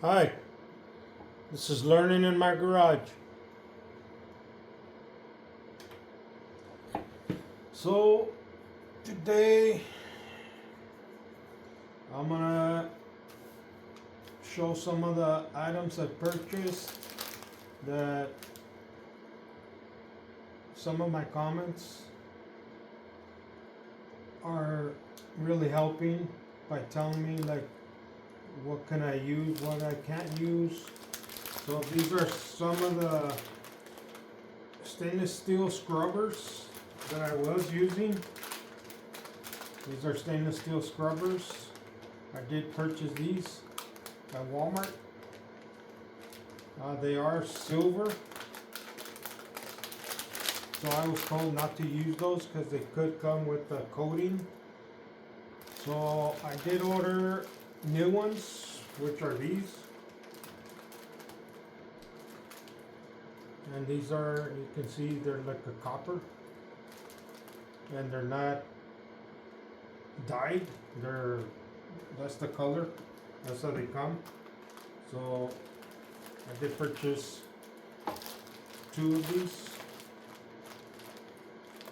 Hi, this is Learning in My Garage. So, today I'm gonna show some of the items I purchased that some of my comments are really helping by telling me like what can I use, what I can't use. So these are some of the stainless steel scrubbers that I was using. These are stainless steel scrubbers. I did purchase these at Walmart. They are silver. So I was told not to use those because they could come with a coating. So I did order new ones, which are these. And these are, you can see they're like a copper. And they're not dyed. That's the color. That's how they come. So I did purchase 2 of these.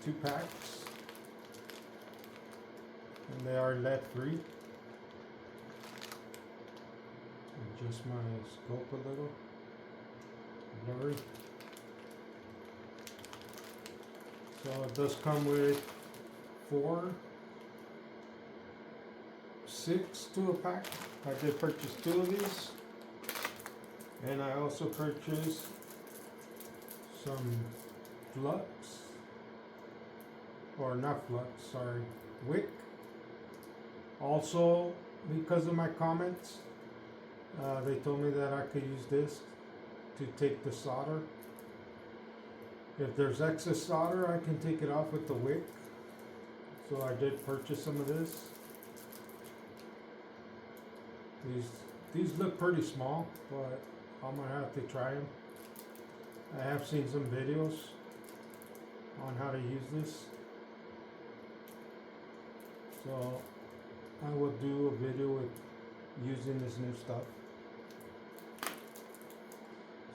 2 packs. And they are lead free. Adjust my scope a little. Blurry. So it does come with 6 to a pack. I did purchase 2 of these. And I also purchased some flux. Or not flux, sorry, wick. Also, because of my comments, they told me that I could use this to take the solder. If there's excess solder, I can take it off with the wick. So I did purchase some of this. These look pretty small, but I'm gonna have to try them. I have seen some videos on how to use this. So I will do a video with using this new stuff.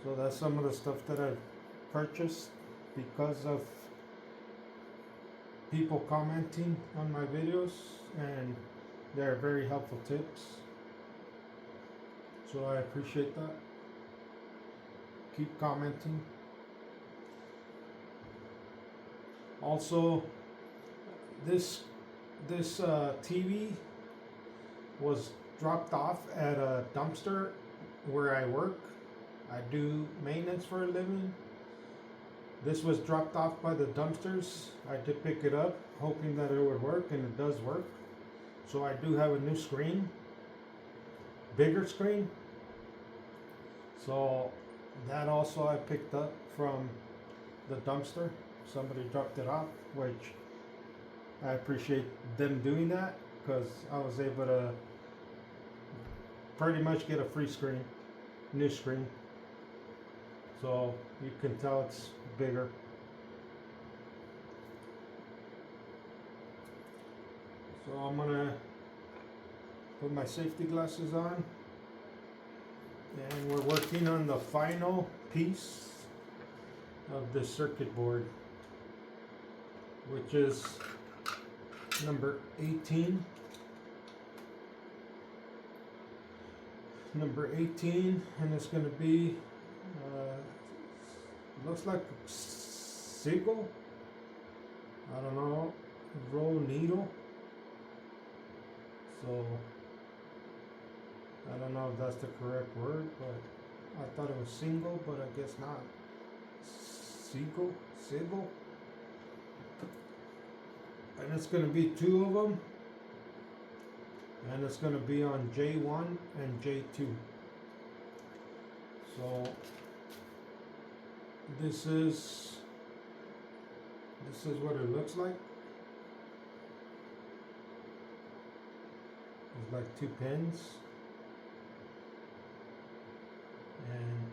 So that's some of the stuff that I've purchased because of people commenting on my videos, and they're very helpful tips. So I appreciate that. Keep commenting. Also, this TV was dropped off at a dumpster where I work. I do maintenance for a living. This was dropped off by the dumpsters. I did pick it up hoping that it would work, and it does work. So I do have a new screen, bigger screen. So that also I picked up from the dumpster. Somebody dropped it off, which I appreciate them doing that because I was able to pretty much get a free screen, new screen. So you can tell it's bigger. So I'm gonna put my safety glasses on, and we're working on the final piece of the circuit board, which is number 18. Number 18, and it's going to be, looks like sigil. I don't know, roll needle. So, I don't know if that's the correct word, but I thought it was single, but I guess not. Sigil. And it's going to be 2 of them. And it's going to be on J1 and J2. So this is what it looks like. It's like 2 pins. And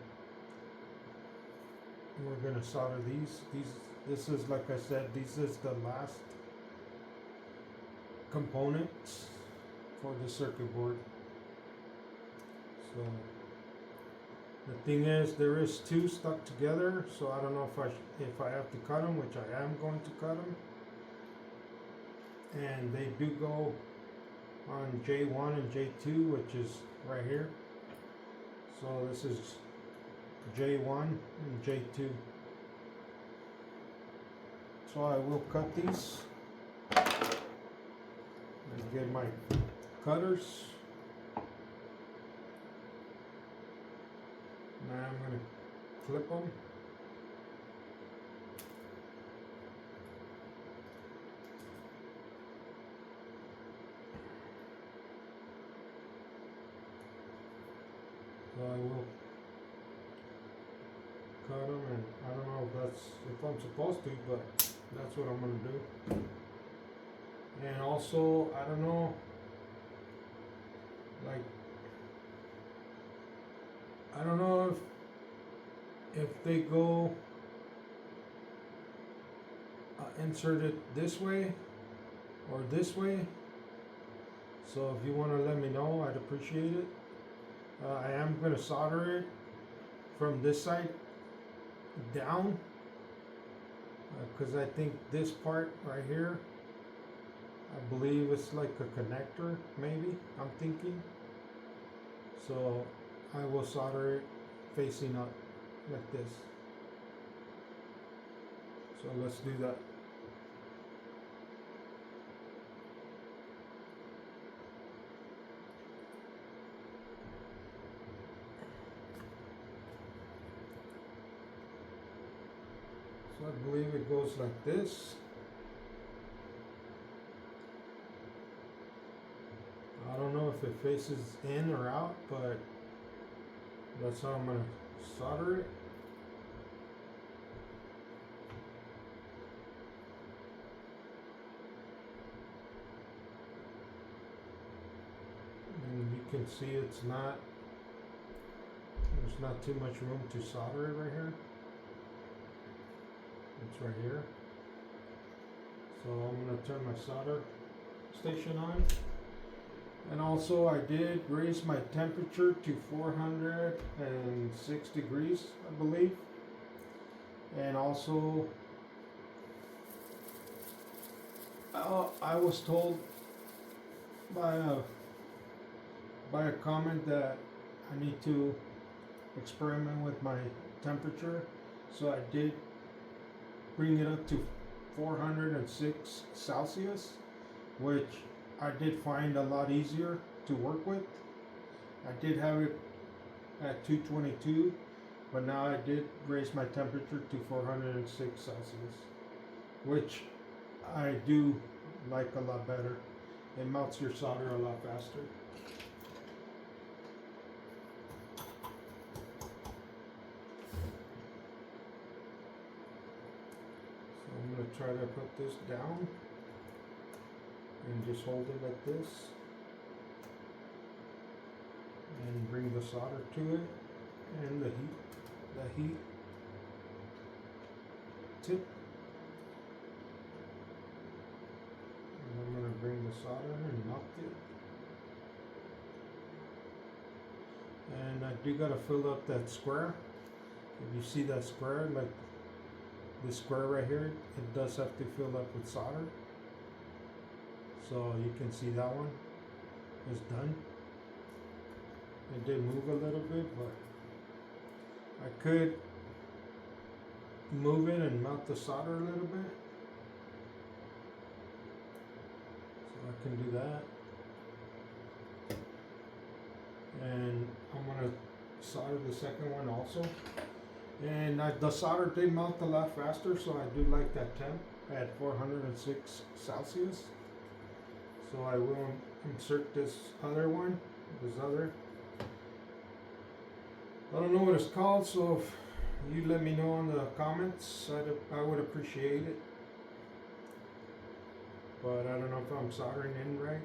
we're going to solder these. This is, like I said, this is the last components for the circuit board. So The thing is, there is two stuck together, so I don't know if I have to cut them, which I am going to cut them. And they do go on J1 and J2, which is right here. So this is J1 and J2. So I will cut these and get my cutters. Now I'm going to clip them. So I will cut them, and I don't know if I'm supposed to, but that's what I'm going to do. And also, I don't know, like, I don't know if they go inserted this way or this way. So if you want to let me know, I'd appreciate it. I am going to solder it from this side down, because I think this part right here, I believe it's like a connector, maybe, I'm thinking. So I will solder it facing up like this. So let's do that. So I believe it goes like this. I don't know if it faces in or out, but that's how I'm going to solder it. And you can see there's not too much room to solder it right here. It's right here. So I'm going to turn my solder station on. And also I did raise my temperature to 406 degrees, I believe. And also I was told by a comment that I need to experiment with my temperature. So I did bring it up to 406 Celsius, which I did find a lot easier to work with. I did have it at 222, but now I did raise my temperature to 406 Celsius, which I do like a lot better. It melts your solder a lot faster. So I'm going to try to put this down and just hold it like this and bring the solder to it and the heat tip. And I'm going to bring the solder and melt it. And I do got to fill up that square. If you see that square, like this square right here, it does have to fill up with solder. So you can see that one is done. It did move a little bit, but I could move it and melt the solder a little bit. So I can do that. And I'm going to solder the second one also. And the solder did melt a lot faster, so I do like that temp at 406 Celsius. So I will insert this other one, I don't know what it's called, so if you let me know in the comments, I would appreciate it. But I don't know if I'm soldering in right.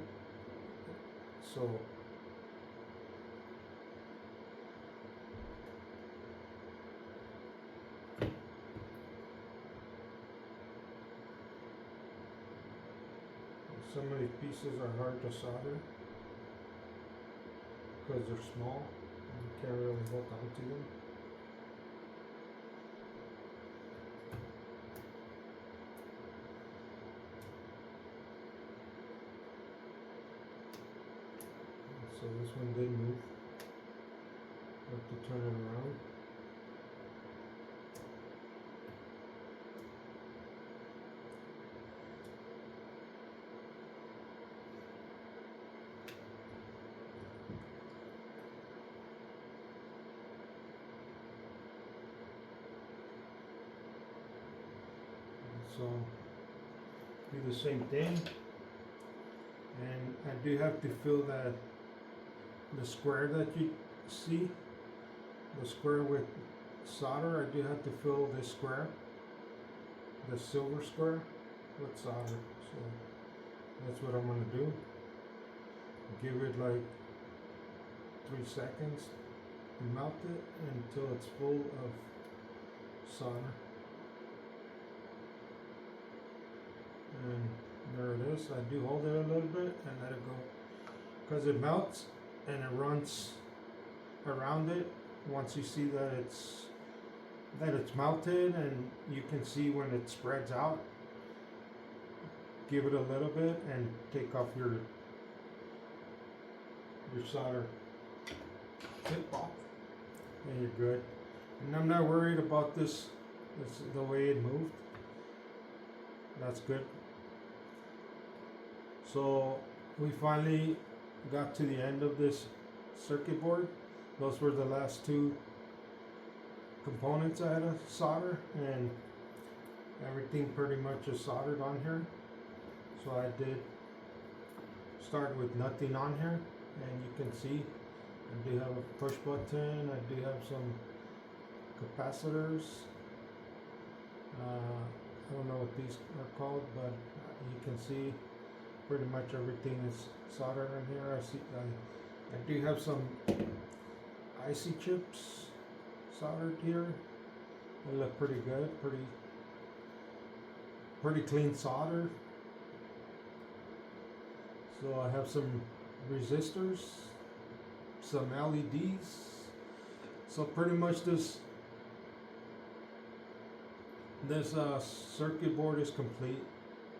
So some of these pieces are hard to solder because they're small. You can't really hold on to them. So this one did move. Have to turn it around. So do the same thing, and I do have to fill that the square that you see, the square with solder. I do have to fill this square, the silver square, with solder. So that's what I'm gonna do. Give it like 3 seconds and melt it until it's full of solder. And there it is. I do hold it a little bit and let it go, because it melts and it runs around it. Once you see that it's melted, and you can see when it spreads out, give it a little bit and take off your solder tip off, and you're good. And I'm not worried about this the way it moved. That's good. So we finally got to the end of this circuit board. Those were the last 2 components I had to solder, and everything pretty much is soldered on here. So I did start with nothing on here, and you can see I do have a push button. I do have some capacitors. I don't know what these are called, but you can see pretty much everything is soldered in here. I do have some IC chips soldered here. They look pretty good, pretty clean solder. So I have some resistors, some LEDs. So pretty much this circuit board is complete.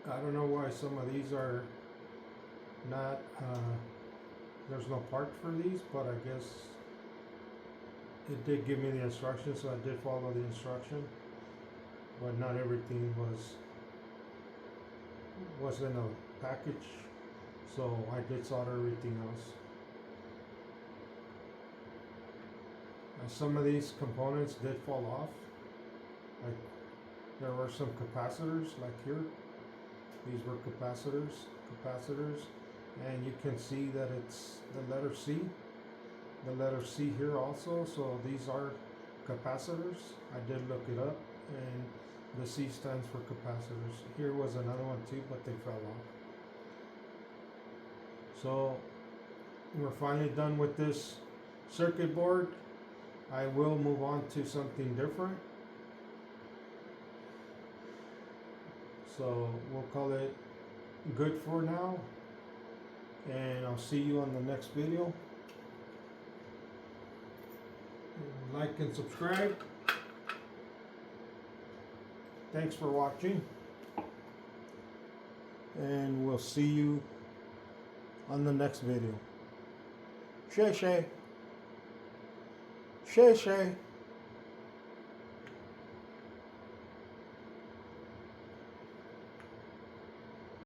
I don't know why some of these are not, there's no part for these, but I guess it did give me the instructions, so I did follow the instruction. But not everything was in a package, so I did solder everything else. Some of these components did fall off. Like there were some capacitors, like here. These were capacitors, and you can see that it's the letter C. The letter C here also, so these are capacitors. I did look it up, and the C stands for capacitors. Here was another one too, but they fell off. So we're finally done with this circuit board. I will move on to something different. So we'll call it good for now, and I'll see you on the next video. Like and subscribe. Thanks for watching, and we'll see you on the next video. Shay Shay. Shay Shay.